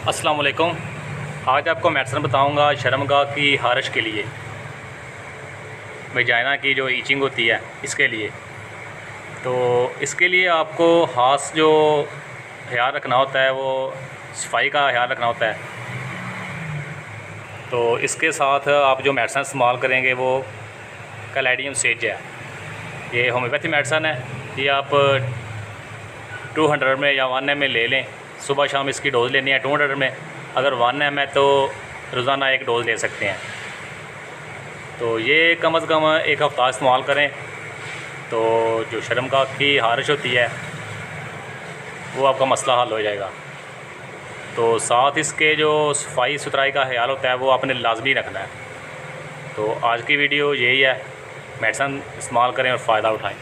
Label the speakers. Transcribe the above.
Speaker 1: अस्सलाम वालेकुम। आज आपको मेडिसिन बताऊंगा शर्मगाह की हारिश के लिए, वजाइना की जो ईचिंग होती है इसके लिए। तो इसके लिए आपको ख़ास जो ख्याल रखना होता है वो सफाई का ख्याल रखना होता है। तो इसके साथ आप जो मेडिसिन इस्तेमाल करेंगे वो कैलेडियम सेज है। ये होम्योपैथी मेडिसिन है। ये आप 200 में या 1 ml ले लें। सुबह शाम इसकी डोज़ लेनी है 200 में। अगर 1 ml है तो रोज़ाना एक डोज़ ले सकते हैं। तो ये कम अज़ कम एक हफ़्ता इस्तेमाल करें तो जो शर्मगाह की हारिश होती है वो आपका मसला हल हो जाएगा। तो साथ इसके जो सफाई सुथराई का ख्याल होता है वो आपने लाजमी रखना है। तो आज की वीडियो यही है, मेडिसिन इस्तेमाल करें और फ़ायदा उठाएं।